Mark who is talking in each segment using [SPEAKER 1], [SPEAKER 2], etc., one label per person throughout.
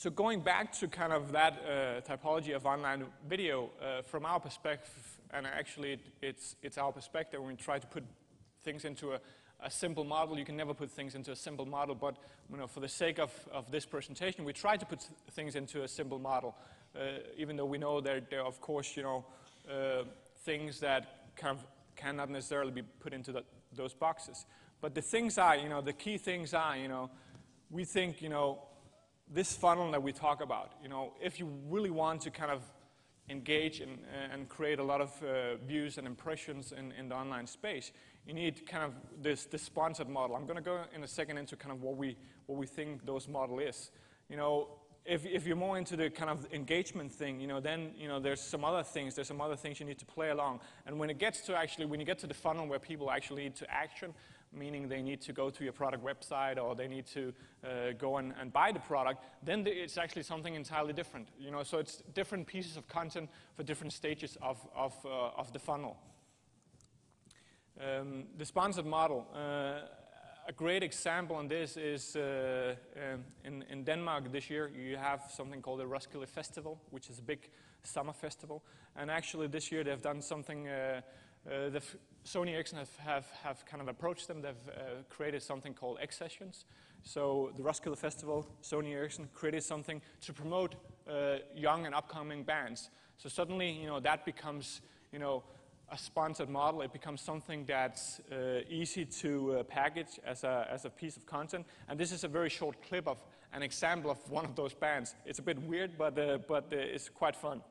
[SPEAKER 1] So going back to kind of that typology of online video, from our perspective, and actually it's our perspective when we try to put things into a simple model. You can never put things into a simple model, but for the sake of this presentation, we try to put things into a simple model, even though we know there are, of course, things that kind of cannot necessarily be put into those boxes. But the things are, the key things are, we think, this funnel that we talk about, if you really want to kind of engage and create a lot of views and impressions in the online space, you need kind of this sponsored model. I'm going to go in a second into kind of what we think those model is. If you're more into the kind of engagement thing, then there's some other things. There's some other things you need to play along. And when it gets to when you get to the funnel where people actually need to action, meaning they need to go to your product website or they need to go and buy the product, then it's actually something entirely different. So it's different pieces of content for different stages of the funnel. The sponsored model. A great example on this is in Denmark this year. You have something called the Roskilde Festival, which is a big summer festival. And actually this year they've done something. Sony Ericsson have kind of approached them. They've created something called X Sessions. So the Roskilde Festival, Sony Ericsson created something to promote young and upcoming bands. So suddenly, that becomes, a sponsored model. It becomes something that's easy to package as a piece of content. And this is a very short clip of an example of one of those bands. It's a bit weird, but it's quite fun.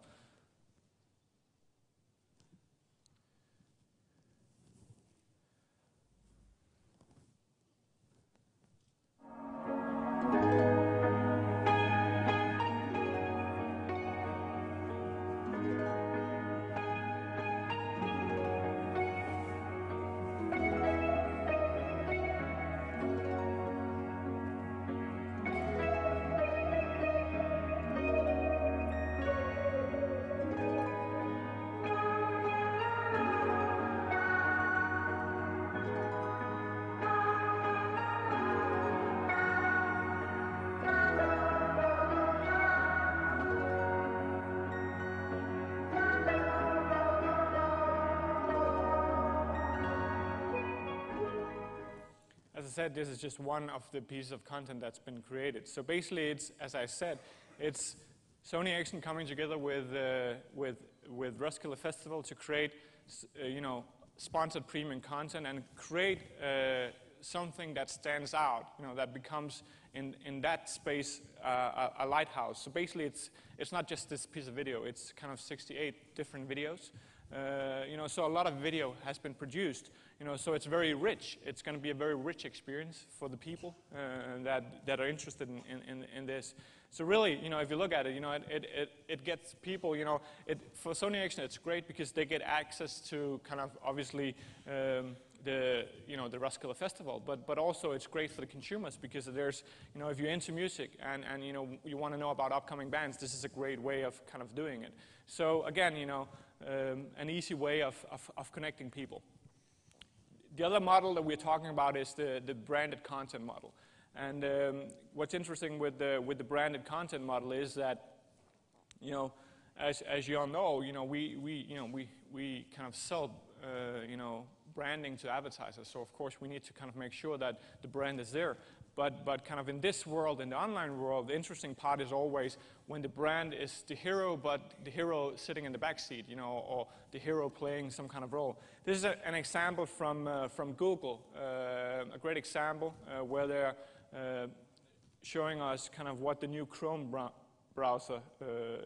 [SPEAKER 1] As I said, this is just one of the pieces of content that's been created. So basically, it's, as I said, it's Sony Ericsson coming together with Roskilde Festival to create, sponsored premium content and create something that stands out, that becomes in that space a lighthouse. So basically, it's not just this piece of video. It's kind of 68 different videos. So a lot of video has been produced. So it's very rich. It's going to be a very rich experience for the people that are interested in this. So really, if you look at it, it gets people, for Sony Ericsson, it's great because they get access to kind of obviously the Roskilde Festival, but also it's great for the consumers because there's, if you're into music and you want to know about upcoming bands, this is a great way of kind of doing it. So again, an easy way of connecting people. The other model that we're talking about is the branded content model. And what's interesting with the branded content model is that, as you all know, we kind of sell, branding to advertisers. So of course we need to kind of make sure that the brand is there. But kind of in this world, in the online world, the interesting part is always when the brand is the hero, but the hero sitting in the back seat, or the hero playing some kind of role. This is an example from Google, a great example where they're showing us kind of what the new Chrome browser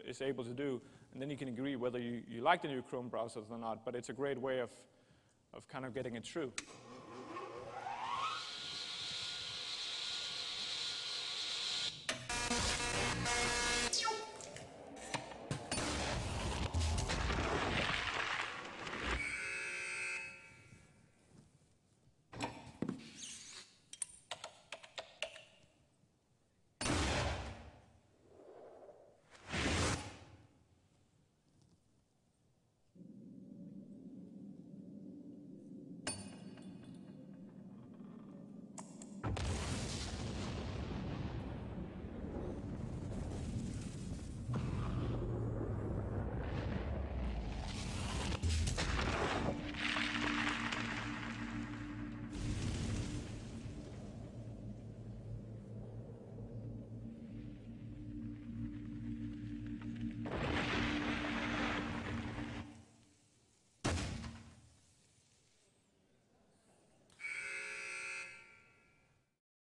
[SPEAKER 1] is able to do. And then you can agree whether you like the new Chrome browsers or not, but it's a great way of kind of getting it through.